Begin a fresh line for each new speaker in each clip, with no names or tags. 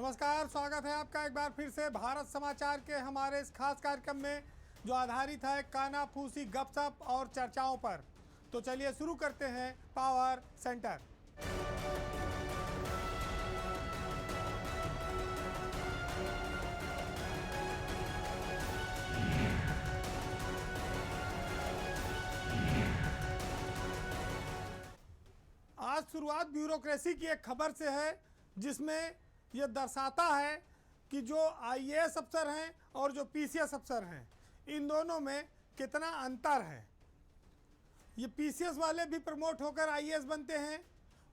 नमस्कार, स्वागत है आपका एक बार फिर से भारत समाचार के हमारे इस खास कार्यक्रम में जो आधारित है कानाफूसी गपशप और चर्चाओं पर। तो चलिए शुरू करते हैं पावर सेंटर। आज शुरुआत ब्यूरोक्रेसी की एक खबर से है जिसमें यह दर्शाता है कि जो आईएएस अफसर हैं और जो पीसीएस अफसर हैं इन दोनों में कितना अंतर है। ये पीसीएस वाले भी प्रमोट होकर आईएएस बनते हैं,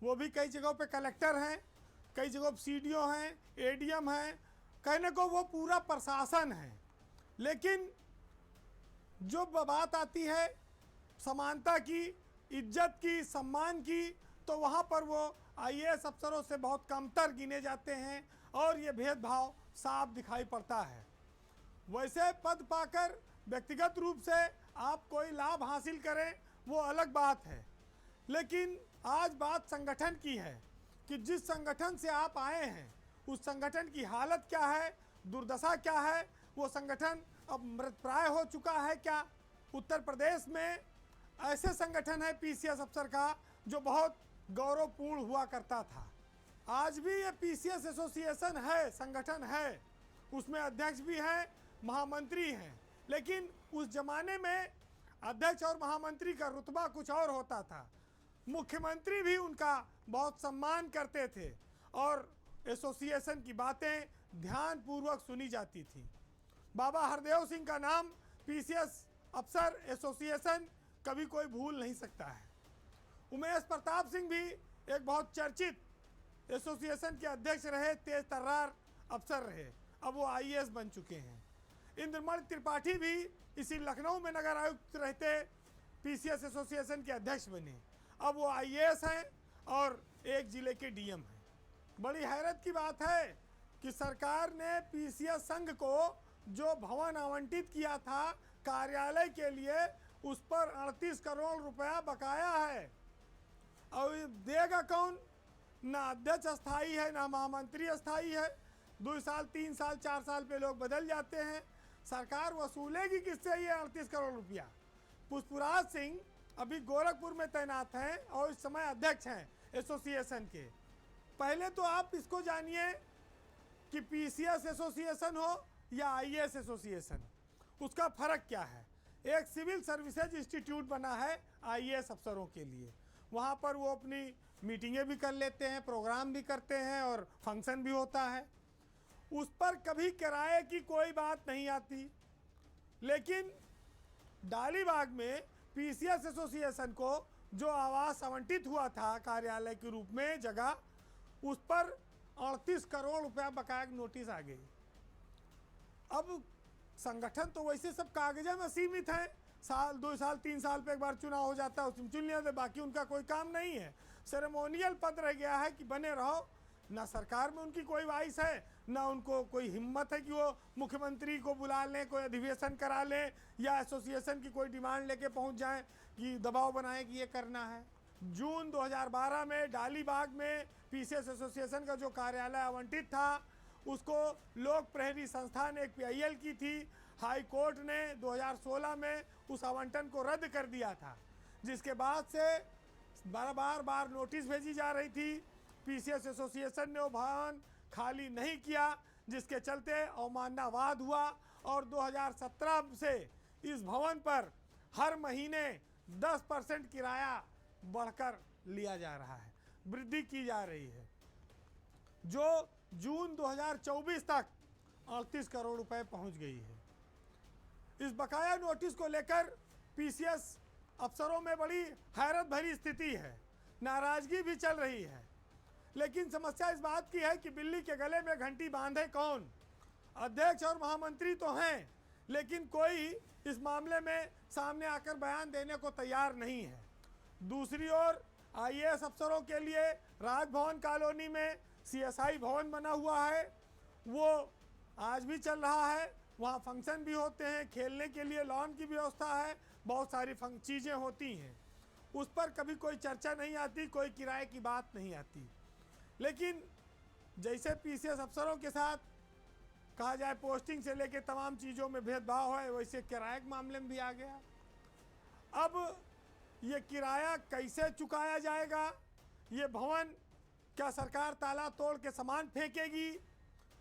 वो भी कई जगहों पे कलेक्टर हैं, कई जगहों पे सीडीओ हैं, एडीएम हैं, कहने को वो पूरा प्रशासन है। लेकिन जो बात आती है समानता की, इज्जत की, सम्मान की, तो वहाँ पर वो आईएएस अफसरों से बहुत कमतर गिने जाते हैं और ये भेदभाव साफ दिखाई पड़ता है। वैसे पद पाकर व्यक्तिगत रूप से आप कोई लाभ हासिल करें वो अलग बात है, लेकिन आज बात संगठन की है कि जिस संगठन से आप आए हैं उस संगठन की हालत क्या है, दुर्दशा क्या है, वो संगठन अब मृतप्राय हो चुका है क्या। उत्तर प्रदेश में ऐसे संगठन है पीसीएस अफसर का जो बहुत गौरवपूर्ण हुआ करता था। आज भी ये पीसीएस एसोसिएशन है, संगठन है, उसमें अध्यक्ष भी हैं, महामंत्री हैं, लेकिन उस जमाने में अध्यक्ष और महामंत्री का रुतबा कुछ और होता था। मुख्यमंत्री भी उनका बहुत सम्मान करते थे और एसोसिएशन की बातें ध्यानपूर्वक सुनी जाती थी। बाबा हरदेव सिंह का नाम पीसीएस अफसर एसोसिएशन कभी कोई भूल नहीं सकता है। उमेश प्रताप सिंह भी एक बहुत चर्चित एसोसिएशन के अध्यक्ष रहे, तेज तर्रार अफसर रहे, अब वो आईएएस बन चुके हैं। इंद्रमणि त्रिपाठी भी इसी लखनऊ में नगर आयुक्त रहते पीसीएस एसोसिएशन के अध्यक्ष बने, अब वो आईएएस हैं और एक जिले के डीएम हैं। बड़ी हैरत की बात है कि सरकार ने पीसीएस संघ को जो भवन आवंटित किया था कार्यालय के लिए, उस पर 38 करोड़ रुपया बकाया है। और देगा कौन? ना अध्यक्ष अस्थाई है, ना महामंत्री अस्थाई है। 2 साल 3 साल 4 साल पे लोग बदल जाते हैं। सरकार वसूलेगी किससे ये 38 करोड़ रुपया? पुष्पराज सिंह अभी गोरखपुर में तैनात हैं और इस समय अध्यक्ष हैं एसोसिएशन के। पहले तो आप इसको जानिए कि पीसीएस एसोसिएशन हो या आईएएस एसोसिएशन, उसका फर्क क्या है। एक सिविल सर्विसेज इंस्टीट्यूट बना है आईएएस अफसरों के लिए, वहाँ पर वो अपनी मीटिंगें भी कर लेते हैं, प्रोग्राम भी करते हैं और फंक्शन भी होता है। उस पर कभी किराए की कोई बात नहीं आती। लेकिन डालीबाग में पीसीएस एसोसिएशन को जो आवास आवंटित हुआ था कार्यालय के रूप में जगह, उस पर 38 करोड़ रुपया बकाया नोटिस आ गई। अब संगठन तो वैसे सब कागजा में सीमित है, साल 2 साल 3 साल पे एक बार चुनाव हो जाता है, उसमें चुन लिया तो बाकी उनका कोई काम नहीं है। सेरेमोनियल पद रह गया है कि बने रहो। ना सरकार में उनकी कोई वाइस है, ना उनको कोई हिम्मत है कि वो मुख्यमंत्री को बुला लें, कोई अधिवेशन करा लें या एसोसिएशन की कोई डिमांड लेके पहुंच जाएं कि दबाव बनाएं कि ये करना है। जून 2012 में डालीबाग में पीसीएस एसोसिएशन का जो कार्यालय आवंटित था उसको लोक प्रहरी संस्था ने एक पीआईएल की थी। हाई कोर्ट ने 2016 में उस आवंटन को रद्द कर दिया था, जिसके बाद से बार नोटिस भेजी जा रही थी। पीसीएस एसोसिएशन ने वो भवन खाली नहीं किया, जिसके चलते अवमाननावाद हुआ और 2017 से इस भवन पर हर महीने 10% किराया बढ़कर लिया जा रहा है, वृद्धि की जा रही है, जो जून 2024 तक 38 करोड़ रुपए पहुंच गई है। इस बकाया नोटिस को लेकर पीसीएस अफसरों में बड़ी हैरत भरी स्थिति है, नाराजगी भी चल रही है। लेकिन समस्या इस बात की है कि बिल्ली के गले में घंटी बांधे कौन? अध्यक्ष और महामंत्री तो हैं, लेकिन कोई इस मामले में सामने आकर बयान देने को तैयार नहीं है। दूसरी ओर आईएएस अफसरों के लिए राजभवन कॉलोनी में सीएसआई भवन बना हुआ है, वो आज भी चल रहा है। वहाँ फंक्शन भी होते हैं, खेलने के लिए लॉन की व्यवस्था है, बहुत सारी चीज़ें होती हैं। उस पर कभी कोई चर्चा नहीं आती, कोई किराए की बात नहीं आती। लेकिन जैसे पीसीएस अफसरों के साथ कहा जाए पोस्टिंग से लेके तमाम चीज़ों में भेदभाव है, वैसे किराए के मामले में भी आ गया। अब ये किराया कैसे चुकाया जाएगा? ये भवन क्या सरकार ताला तोड़ के सामान फेंकेगी,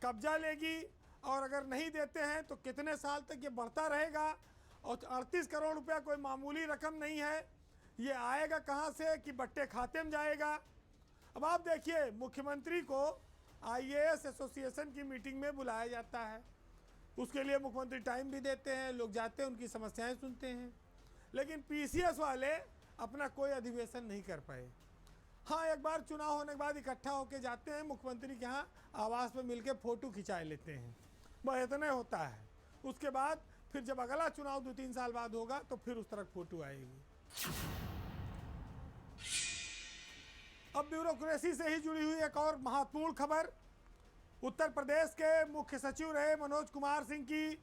कब्जा लेगी, और अगर नहीं देते हैं तो कितने साल तक ये बढ़ता रहेगा? और 38 करोड़ रुपया कोई मामूली रकम नहीं है। ये आएगा कहाँ से कि बट्टे खाते में जाएगा? अब आप देखिए, मुख्यमंत्री को आईएएस एसोसिएशन की मीटिंग में बुलाया जाता है, उसके लिए मुख्यमंत्री टाइम भी देते हैं, लोग जाते हैं, उनकी समस्याएं सुनते हैं, लेकिन पीसीएस वाले अपना कोई अधिवेशन नहीं कर पाए। हाँ, एक बार चुनाव होने के बाद इकट्ठा होकर जाते हैं, मुख्यमंत्री के यहाँ आवास में मिलकर फ़ोटो खिंचा लेते हैं, बस इतना होता है। उसके बाद फिर जब अगला चुनाव 2-3 साल बाद होगा तो फिर उस तरह फ़ोटो आएगी। अब ब्यूरोक्रेसी से ही जुड़ी हुई एक और महत्वपूर्ण खबर, उत्तर प्रदेश के मुख्य सचिव रहे मनोज कुमार सिंह की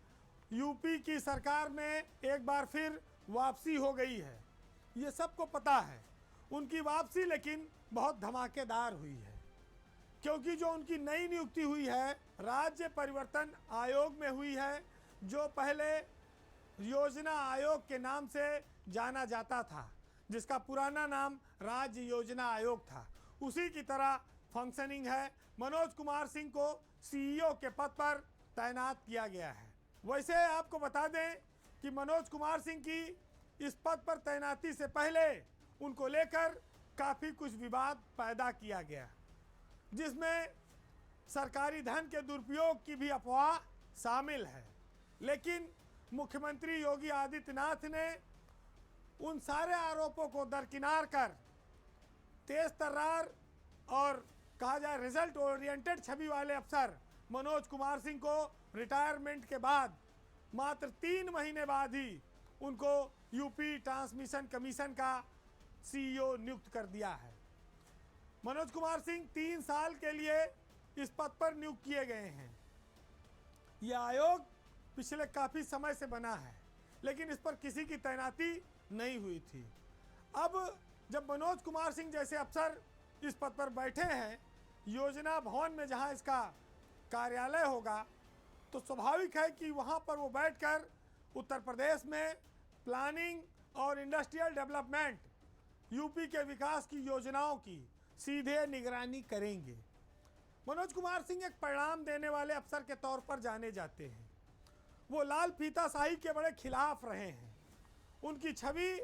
यूपी की सरकार में एक बार फिर वापसी हो गई है। ये सबको पता है उनकी वापसी, लेकिन बहुत धमाकेदार हुई है, क्योंकि जो उनकी नई नियुक्ति हुई है राज्य परिवर्तन आयोग में हुई है, जो पहले योजना आयोग के नाम से जाना जाता था, जिसका पुराना नाम राज्य योजना आयोग था। उसी की तरह फंक्शनिंग है। मनोज कुमार सिंह को सीईओ के पद पर तैनात किया गया है। वैसे आपको बता दें कि मनोज कुमार सिंह की इस पद पर तैनाती से पहले उनको लेकर काफ़ी कुछ विवाद पैदा किया गया, जिसमें सरकारी धन के दुरुपयोग की भी अफवाह शामिल है। लेकिन मुख्यमंत्री योगी आदित्यनाथ ने उन सारे आरोपों को दरकिनार कर तेज तर्रार और कहा जाए रिजल्ट ओरिएंटेड छवि वाले अफसर मनोज कुमार सिंह को रिटायरमेंट के बाद मात्र 3 महीने बाद ही उनको यूपी ट्रांसमिशन कमीशन का सीईओ नियुक्त कर दिया है। मनोज कुमार सिंह 3 साल के लिए इस पद पर नियुक्त किए गए हैं। यह आयोग पिछले काफ़ी समय से बना है, लेकिन इस पर किसी की तैनाती नहीं हुई थी। अब जब मनोज कुमार सिंह जैसे अफसर इस पद पर बैठे हैं, योजना भवन में जहां इसका कार्यालय होगा, तो स्वाभाविक है कि वहां पर वो बैठकर उत्तर प्रदेश में प्लानिंग और इंडस्ट्रियल डेवलपमेंट, यूपी के विकास की योजनाओं की सीधे निगरानी करेंगे। मनोज कुमार सिंह एक परिणाम देने वाले अफसर के तौर पर जाने जाते हैं। वो लाल फीताशाही के बड़े खिलाफ रहे हैं। उनकी छवि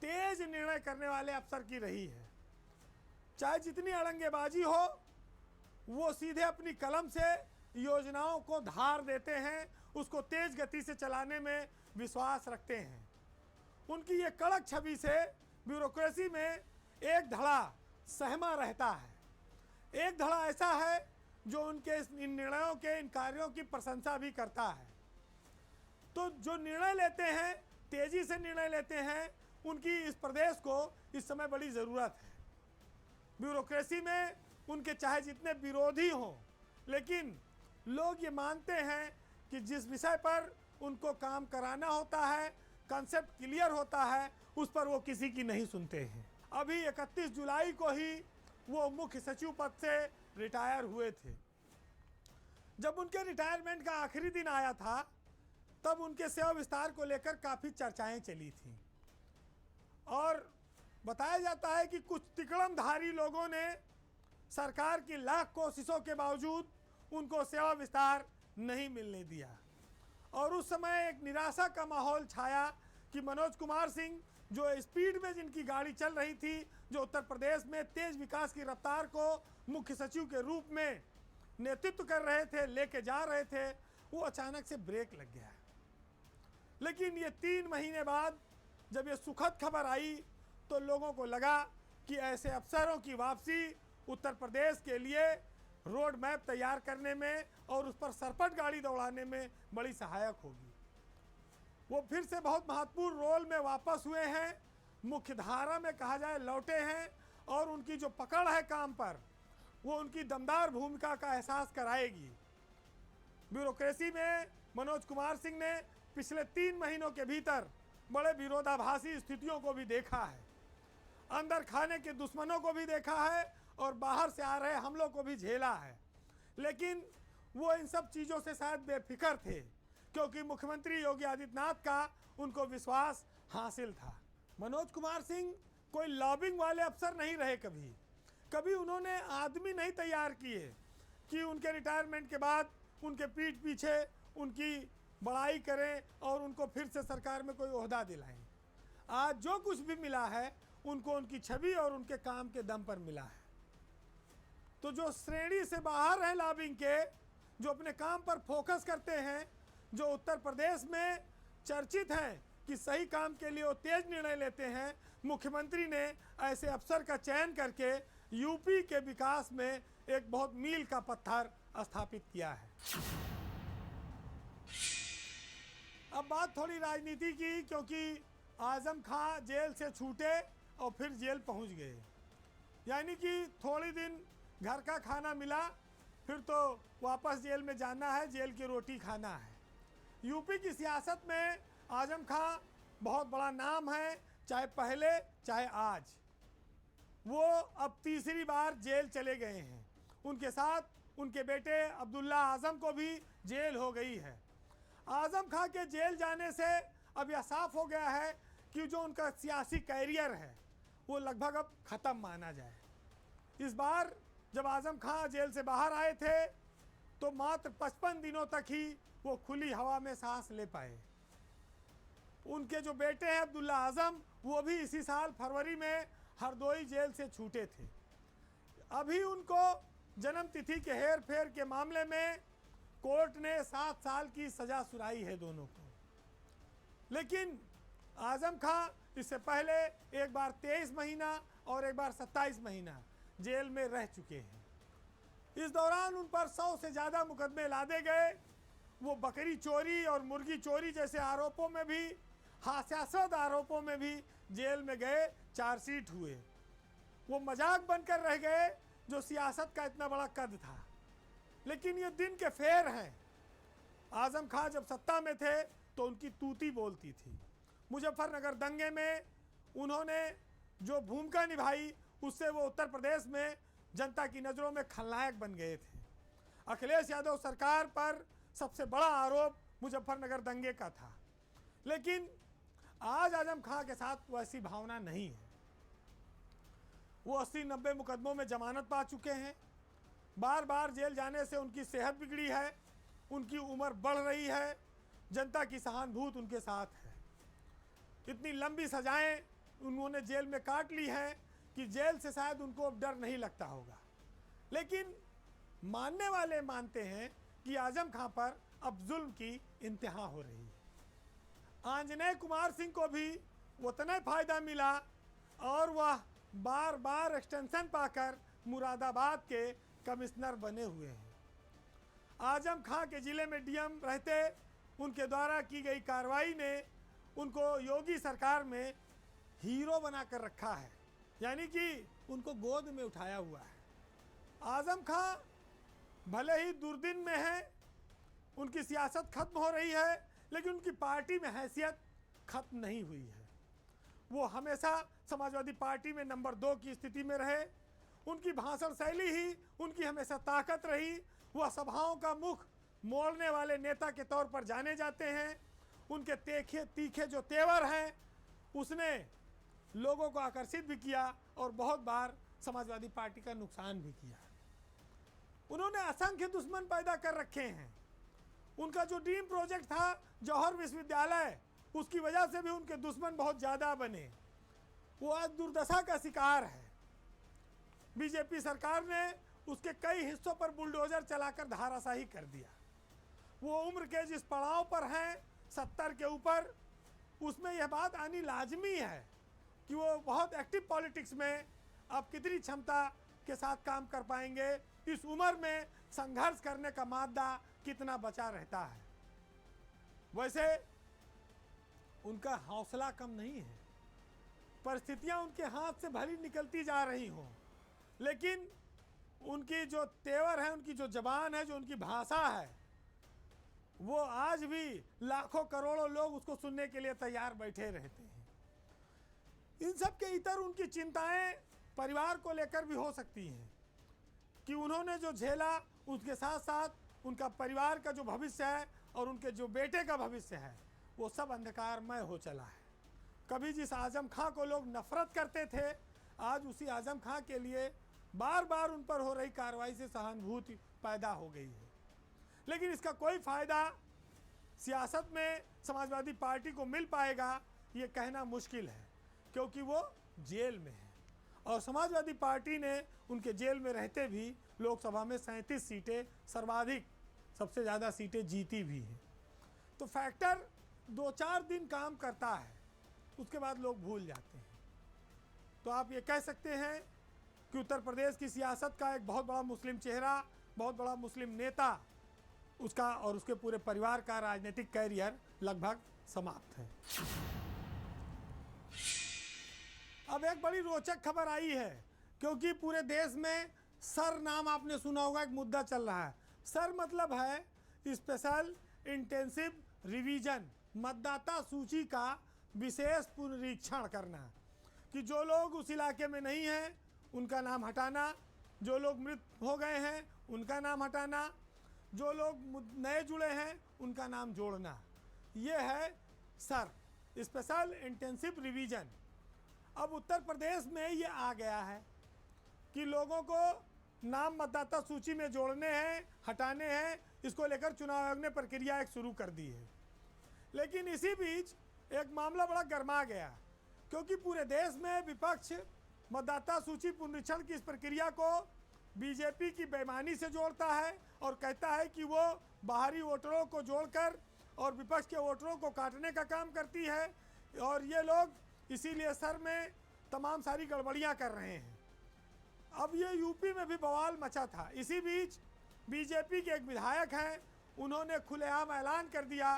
तेज निर्णय करने वाले अफसर की रही है। चाहे जितनी अड़ंगेबाजी हो, वो सीधे अपनी कलम से योजनाओं को धार देते हैं, उसको तेज गति से चलाने में विश्वास रखते हैं। उनकी ये कड़क छवि से ब्यूरोक्रेसी में एक धड़ा सहमा रहता है। एक धड़ा ऐसा है जो उनके इन निर्णयों के, इन कार्यों की प्रशंसा भी करता है। तो जो निर्णय लेते हैं, तेजी से निर्णय लेते हैं, उनकी इस प्रदेश को इस समय बड़ी ज़रूरत है। ब्यूरोक्रेसी में उनके चाहे जितने विरोधी हों, लेकिन लोग ये मानते हैं कि जिस विषय पर उनको काम कराना होता है, कॉन्सेप्ट क्लियर होता है, उस पर वो किसी की नहीं सुनते हैं। अभी 31 जुलाई को ही वो मुख्य सचिव पद से रिटायर हुए थे। जब उनके रिटायरमेंट का आखिरी दिन आया था, तब उनके सेवा विस्तार को लेकर काफ़ी चर्चाएं चली थी, और बताया जाता है कि कुछ तिकड़मधारी लोगों ने सरकार की लाख कोशिशों के बावजूद उनको सेवा विस्तार नहीं मिलने दिया, और उस समय एक निराशा का माहौल छाया कि मनोज कुमार सिंह जो स्पीड में जिनकी गाड़ी चल रही थी, जो उत्तर प्रदेश में तेज विकास की रफ्तार को मुख्य सचिव के रूप में नेतृत्व कर रहे थे, लेके जा रहे थे, वो अचानक से ब्रेक लग गया। लेकिन ये 3 महीने बाद जब ये सुखद खबर आई, तो लोगों को लगा कि ऐसे अफसरों की वापसी उत्तर प्रदेश के लिए रोड मैप तैयार करने में और उस पर सरपट गाड़ी दौड़ाने में बड़ी सहायक होगी। वो फिर से बहुत महत्वपूर्ण रोल में वापस हुए हैं, मुख्य धारा में कहा जाए लौटे हैं, और उनकी जो पकड़ है काम पर, वो उनकी दमदार भूमिका का एहसास कराएगी। ब्यूरोक्रेसी में मनोज कुमार सिंह ने पिछले 3 महीनों के भीतर बड़े विरोधाभासी स्थितियों को भी देखा है, अंदर खाने के दुश्मनों को भी देखा है, और बाहर से आ रहे हमलों को भी झेला है। लेकिन वो इन सब चीज़ों से शायद बेफिक्र थे, क्योंकि मुख्यमंत्री योगी आदित्यनाथ का उनको विश्वास हासिल था। मनोज कुमार सिंह कोई लॉबिंग वाले अफसर नहीं रहे, कभी उन्होंने आदमी नहीं तैयार किए कि उनके रिटायरमेंट के बाद उनके पीठ पीछे उनकी बड़ाई करें और उनको फिर से सरकार में कोई ओहदा दिलाएं। आज जो कुछ भी मिला है उनको उनकी छवि और उनके काम के दम पर मिला है। तो जो श्रेणी से बाहर हैं लॉबिंग के, जो अपने काम पर फोकस करते हैं, जो उत्तर प्रदेश में चर्चित हैं कि सही काम के लिए वो तेज निर्णय लेते हैं, मुख्यमंत्री ने ऐसे अफसर का चयन करके यूपी के विकास में एक बहुत मील का पत्थर स्थापित किया है। अब बात थोड़ी राजनीति की, क्योंकि आजम खां जेल से छूटे और फिर जेल पहुंच गए, यानी कि थोड़ी दिन घर का खाना मिला, फिर तो वापस जेल में जाना है, जेल की रोटी खाना है। यूपी की सियासत में आजम खां बहुत बड़ा नाम है, चाहे पहले चाहे आज। वो अब तीसरी बार जेल चले गए हैं। उनके साथ उनके बेटे अब्दुल्ला आजम को भी जेल हो गई है। आजम खां के जेल जाने से अब यह साफ हो गया है कि जो उनका सियासी कैरियर है वो लगभग अब ख़त्म माना जाए। इस बार जब आजम खां जेल से बाहर आए थे तो मात्र 55 दिनों तक ही वो खुली हवा में सांस ले पाए। उनके जो बेटे हैं अब्दुल्ला आजम, वो भी इसी साल फरवरी में हरदोई जेल से छूटे थे। अभी उनको जन्म तिथि के हेर फेर के मामले में कोर्ट ने 7 साल की सजा सुनाई है दोनों को। लेकिन आजम खां इससे पहले एक बार 23 महीना और एक बार 27 महीना जेल में रह चुके हैं। इस दौरान उन पर 100 से ज़्यादा मुकदमे लादे गए। वो बकरी चोरी और मुर्गी चोरी जैसे आरोपों में भी, हास्यास्पद आरोपों में भी जेल में गए, चार्जशीट हुए। वो मजाक बनकर रह गए जो सियासत का इतना बड़ा कद था। लेकिन ये दिन के फेर हैं। आजम खां जब सत्ता में थे तो उनकी तूती बोलती थी। मुजफ्फरनगर दंगे में उन्होंने जो भूमिका निभाई, उससे वो उत्तर प्रदेश में जनता की नज़रों में खलनायक बन गए थे। अखिलेश यादव सरकार पर सबसे बड़ा आरोप मुजफ्फरनगर दंगे का था। लेकिन आज आजम खां के साथ वैसी भावना नहीं है। वो 80-90 मुकदमों में जमानत पा चुके हैं। बार बार जेल जाने से उनकी सेहत बिगड़ी है, उनकी उम्र बढ़ रही है, जनता की सहानुभूति उनके साथ है। इतनी लंबी सजाएं उन्होंने जेल में काट ली हैं कि जेल से शायद उनको अब डर नहीं लगता होगा। लेकिन मानने वाले मानते हैं कि आजम खां पर अब जुल्म की इंतहा हो रही है। आंजनेय कुमार सिंह को भी उतना फायदा मिला और वह बार बार एक्सटेंशन पाकर मुरादाबाद के कमिश्नर बने हुए हैं। आजम खां के ज़िले में डीएम रहते उनके द्वारा की गई कार्रवाई ने उनको योगी सरकार में हीरो बनाकर रखा है, यानी कि उनको गोद में उठाया हुआ है। आजम खां भले ही दुर्दिन में है, उनकी सियासत खत्म हो रही है, लेकिन उनकी पार्टी में हैसियत खत्म नहीं हुई है। वो हमेशा समाजवादी पार्टी में नंबर 2 की स्थिति में रहे। उनकी भाषण शैली ही उनकी हमेशा ताकत रही। वह सभाओं का मुख मोड़ने वाले नेता के तौर पर जाने जाते हैं। उनके तीखे जो तेवर हैं, उसने लोगों को आकर्षित भी किया और बहुत बार समाजवादी पार्टी का नुकसान भी किया। उन्होंने असंख्य दुश्मन पैदा कर रखे हैं। उनका जो ड्रीम प्रोजेक्ट था जौहर विश्वविद्यालय, उसकी वजह से भी उनके दुश्मन बहुत ज़्यादा बने। वो आज दुर्दशा का शिकार है। बीजेपी सरकार ने उसके कई हिस्सों पर बुलडोजर चलाकर धाराशाही कर दिया। वो उम्र के जिस पड़ाव पर हैं 70 के ऊपर, उसमें यह बात आनी लाजमी है कि वो बहुत एक्टिव पॉलिटिक्स में अब कितनी क्षमता के साथ काम कर पाएंगे। इस उम्र में संघर्ष करने का मादा कितना बचा रहता है। वैसे उनका हौसला कम नहीं है। परिस्थितियां उनके हाथ से भली निकलती जा रही हों, लेकिन उनकी जो तेवर है, उनकी जो जबान है, जो उनकी भाषा है, वो आज भी लाखों करोड़ों लोग उसको सुनने के लिए तैयार बैठे रहते हैं। इन सब के इतर उनकी चिंताएं परिवार को लेकर भी हो सकती हैं कि उन्होंने जो झेला उसके साथ साथ उनका परिवार का जो भविष्य है और उनके जो बेटे का भविष्य है वो सब अंधकारमय हो चला है। कभी जिस आजम खां को लोग नफरत करते थे, आज उसी आजम खां के लिए बार बार उन पर हो रही कार्रवाई से सहानुभूति पैदा हो गई है। लेकिन इसका कोई फ़ायदा सियासत में समाजवादी पार्टी को मिल पाएगा ये कहना मुश्किल है, क्योंकि वो जेल में है और समाजवादी पार्टी ने उनके जेल में रहते भी लोकसभा में 37 सीटें, सर्वाधिक सबसे ज़्यादा सीटें जीती भी हैं। तो फैक्टर 2-4 दिन काम करता है, उसके बाद लोग भूल जाते हैं। तो आप ये कह सकते हैं कि उत्तर प्रदेश की सियासत का एक बहुत बड़ा मुस्लिम चेहरा, बहुत बड़ा मुस्लिम नेता, उसका और उसके पूरे परिवार का राजनीतिक कैरियर लगभग समाप्त है। अब एक बड़ी रोचक खबर आई है, क्योंकि पूरे देश में सर नाम आपने सुना होगा, एक मुद्दा चल रहा है। सर मतलब है स्पेशल इंटेंसिव रिवीजन, मतदाता सूची का विशेष पुनरीक्षण करना, कि जो लोग उस इलाके में नहीं हैं उनका नाम हटाना, जो लोग मृत हो गए हैं उनका नाम हटाना, जो लोग नए जुड़े हैं उनका नाम जोड़ना। ये है सर, स्पेशल इंटेंसिव रिवीजन। अब उत्तर प्रदेश में ये आ गया है कि लोगों को नाम मतदाता सूची में जोड़ने हैं, हटाने हैं। इसको लेकर चुनाव आयोग ने प्रक्रिया एक शुरू कर दी है। लेकिन इसी बीच एक मामला बड़ा गर्मा गया, क्योंकि पूरे देश में विपक्ष मतदाता सूची पुनरीक्षण की इस प्रक्रिया को बीजेपी की बेईमानी से जोड़ता है और कहता है कि वो बाहरी वोटरों को जोड़कर और विपक्ष के वोटरों को काटने का काम करती है, और ये लोग इसीलिए सर में तमाम सारी गड़बड़ियां कर रहे हैं। अब ये यूपी में भी बवाल मचा था। इसी बीच बीजेपी के एक विधायक हैं, उन्होंने खुलेआम ऐलान कर दिया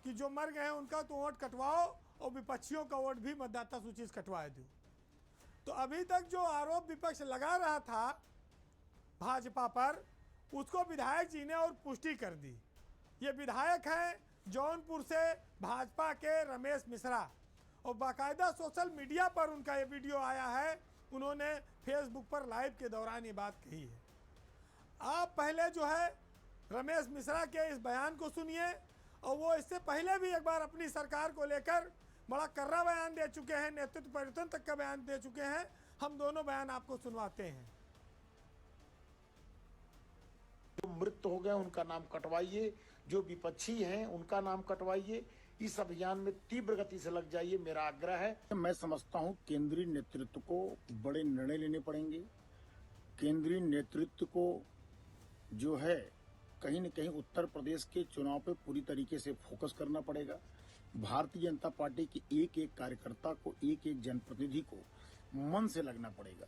कि जो मर गए हैं उनका तो वोट कटवाओ और विपक्षियों का वोट भी मतदाता सूची से कटवा दो। तो अभी तक जो आरोप विपक्ष लगा रहा था भाजपा पर, उसको विधायक जी ने और पुष्टि कर दी। ये विधायक हैं जौनपुर से भाजपा के रमेश मिश्रा, और बाकायदा सोशल मीडिया पर उनका ये वीडियो आया है। उन्होंने फेसबुक पर लाइव के दौरान ये बात कही है। आप पहले जो है रमेश मिश्रा के इस बयान को सुनिए, और वो इससे पहले भी एक बार अपनी सरकार को लेकर बड़ा कर्रा बयान दे चुके हैं, नेतृत्व परिवर्तन तक का बयान दे चुके हैं। हम दोनों बयान आपको सुनवाते हैं।
जो मृत हो गए उनका नाम कटवाइए, जो विपक्षी हैं उनका नाम कटवाइए, इस अभियान में तीव्र गति से लग जाइए, मेरा आग्रह है। मैं समझता हूं केंद्रीय नेतृत्व को बड़े निर्णय लेने पड़ेंगे। केंद्रीय नेतृत्व को जो है कहीं न कहीं उत्तर प्रदेश के चुनाव पे पूरी तरीके से फोकस करना पड़ेगा। भारतीय जनता पार्टी के एक एक कार्यकर्ता को, एक एक जनप्रतिनिधि को मन से लगना पड़ेगा,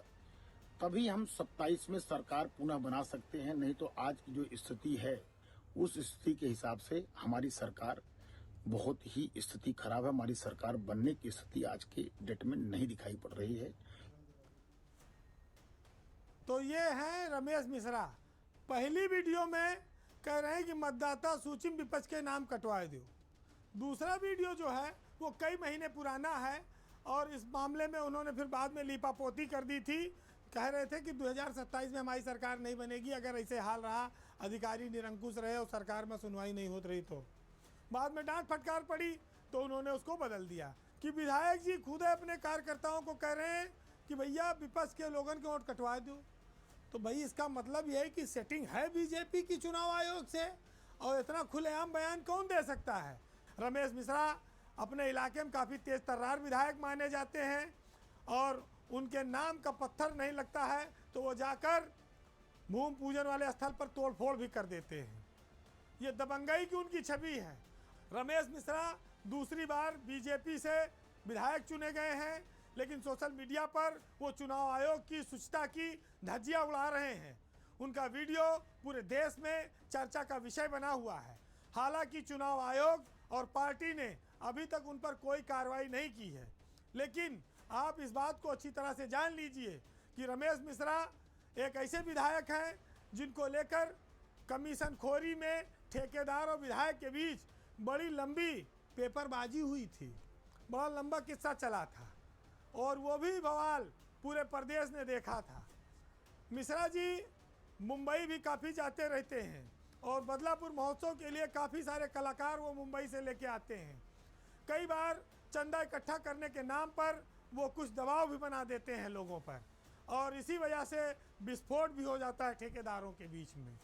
तभी हम 27 में सरकार पुनः बना सकते हैं। नहीं तो आज की जो स्थिति है उस स्थिति के हिसाब से हमारी सरकार बहुत ही स्थिति खराब है। हमारी सरकार बनने की स्थिति आज के डेट में नहीं दिखाई पड़ रही है।
तो ये है रमेश मिश्रा। पहली वीडियो में कह रहे हैं कि मतदाता सूची में विपक्ष के नाम कटवा दो। दूसरा वीडियो जो है वो कई महीने पुराना है, और इस मामले में उन्होंने फिर बाद में लीपापोती कर दी थी। कह रहे थे कि 2027 में हमारी सरकार नहीं बनेगी अगर ऐसे हाल रहा, अधिकारी निरंकुश रहे और सरकार में सुनवाई नहीं होती रही। तो बाद में डांट फटकार पड़ी तो उन्होंने उसको बदल दिया कि विधायक जी खुद अपने कार्यकर्ताओं को कह रहे हैं कि भैया विपक्ष के लोगों के वोट कटवा दो। तो भाई इसका मतलब यह है कि सेटिंग है बीजेपी की चुनाव आयोग से, और इतना खुलेआम बयान कौन दे सकता है। रमेश मिश्रा अपने इलाके में काफ़ी तेज तर्रार विधायक माने जाते हैं, और उनके नाम का पत्थर नहीं लगता है तो वो जाकर भूमि पूजन वाले स्थल पर तोड़फोड़ भी कर देते हैं। ये दबंगई की उनकी छवि है। रमेश मिश्रा दूसरी बार बीजेपी से विधायक चुने गए हैं, लेकिन सोशल मीडिया पर वो चुनाव आयोग की शुचिता की धज्जियां उड़ा रहे हैं। उनका वीडियो पूरे देश में चर्चा का विषय बना हुआ है। हालांकि चुनाव आयोग और पार्टी ने अभी तक उन पर कोई कार्रवाई नहीं की है, लेकिन आप इस बात को अच्छी तरह से जान लीजिए कि रमेश मिश्रा एक ऐसे विधायक हैं जिनको लेकर कमीशन खोरी में ठेकेदार और विधायक के बीच बड़ी लंबी पेपरबाजी हुई थी। बड़ा लंबा किस्सा चला था, और वो भी बवाल पूरे प्रदेश ने देखा था। मिश्रा जी मुंबई भी काफ़ी जाते रहते हैं और बदलापुर महोत्सव के लिए काफ़ी सारे कलाकार वो मुंबई से लेके आते हैं। कई बार चंदा इकट्ठा करने के नाम पर वो कुछ दबाव भी बना देते हैं लोगों पर और इसी वजह से विस्फोट भी हो जाता है ठेकेदारों के बीच में।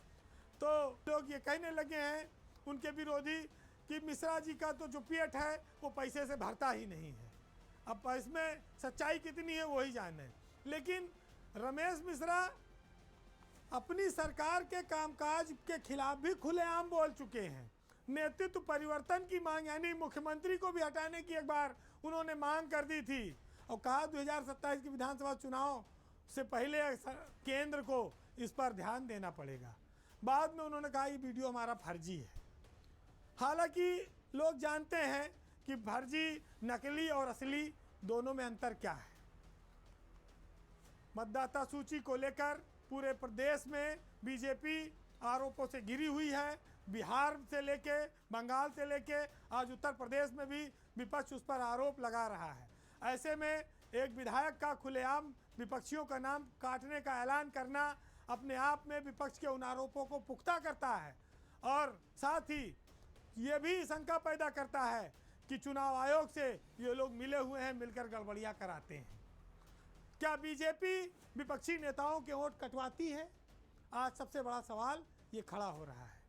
तो लोग ये कहने लगे हैं उनके विरोधी कि मिश्रा जी का तो जो पेट है वो पैसे से भरता ही नहीं है। अब इसमें सच्चाई कितनी है वही जाने। लेकिन रमेश मिश्रा अपनी सरकार के कामकाज के खिलाफ भी खुलेआम बोल चुके हैं। नेतृत्व परिवर्तन की मांग, यानी मुख्यमंत्री को भी हटाने की एक बार उन्होंने मांग कर दी थी और कहा 2027 के विधानसभा चुनाव से पहले केंद्र को इस पर ध्यान देना पड़ेगा। बाद में उन्होंने कहा ये वीडियो हमारा फर्जी है। हालांकि लोग जानते हैं कि फर्जी, नकली और असली दोनों में अंतर क्या है। मतदाता सूची को लेकर पूरे प्रदेश में बीजेपी आरोपों से घिरी हुई है। बिहार से लेके, बंगाल से लेके आज उत्तर प्रदेश में भी विपक्ष उस पर आरोप लगा रहा है। ऐसे में एक विधायक का खुलेआम विपक्षियों का नाम काटने का ऐलान करना अपने आप में विपक्ष के उन आरोपों को पुख्ता करता है और साथ ही ये भी शंका पैदा करता है कि चुनाव आयोग से ये लोग मिले हुए हैं, मिलकर गड़बड़ियां कराते हैं। क्या बीजेपी विपक्षी नेताओं के वोट कटवाती है? आज सबसे बड़ा सवाल ये खड़ा हो रहा है।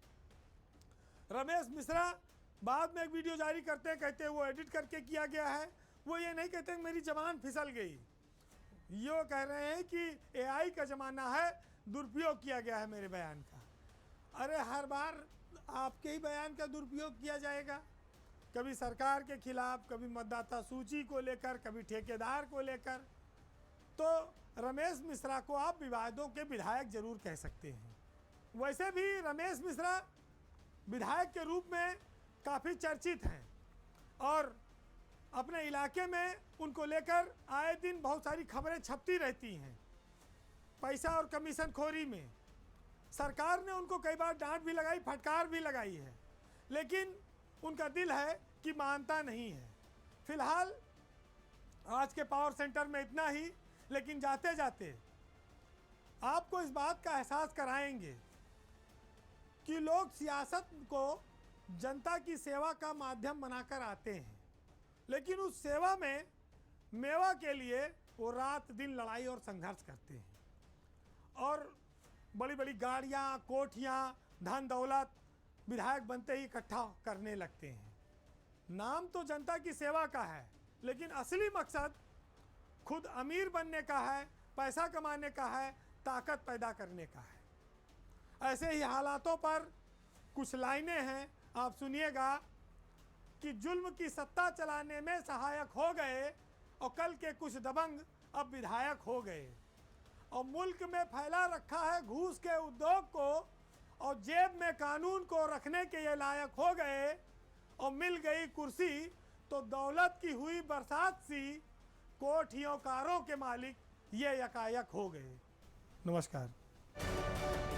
रमेश मिश्रा बाद में एक वीडियो जारी करते कहते वो एडिट करके किया गया है। वो ये नहीं कहते मेरी जबान फिसल गई, ये कह रहे हैं कि एआई का ज़माना है, दुरुपयोग किया गया है मेरे बयान का। अरे हर बार आपके ही बयान का दुरुपयोग किया जाएगा, कभी सरकार के खिलाफ, कभी मतदाता सूची को लेकर, कभी ठेकेदार को लेकर। तो रमेश मिश्रा को आप विवादों के विधायक जरूर कह सकते हैं। वैसे भी रमेश मिश्रा विधायक के रूप में काफ़ी चर्चित हैं और अपने इलाके में उनको लेकर आए दिन बहुत सारी खबरें छपती रहती हैं। पैसा और कमीशन खोरी में सरकार ने उनको कई बार डांट भी लगाई, फटकार भी लगाई है, लेकिन उनका दिल है कि मानता नहीं है। फिलहाल आज के पावर सेंटर में इतना ही, लेकिन जाते जाते आपको इस बात का एहसास कराएंगे कि लोग सियासत को जनता की सेवा का माध्यम बनाकर आते हैं, लेकिन उस सेवा में मेवा के लिए वो रात दिन लड़ाई और संघर्ष करते हैं और बड़ी बड़ी गाड़ियाँ, कोठियाँ, धन दौलत विधायक बनते ही इकट्ठा करने लगते हैं। नाम तो जनता की सेवा का है, लेकिन असली मकसद खुद अमीर बनने का है, पैसा कमाने का है, ताकत पैदा करने का है। ऐसे ही हालातों पर कुछ लाइनें हैं, आप सुनिएगा कि जुल्म की सत्ता चलाने में सहायक हो गए और कल के कुछ दबंग अब विधायक हो गए और मुल्क में फैला रखा है घूस के उद्योग को और जेब में कानून को रखने के ये लायक हो गए और मिल गई कुर्सी तो दौलत की हुई बरसात सी, कोठियों कारों के मालिक ये यकायक हो गए। नमस्कार।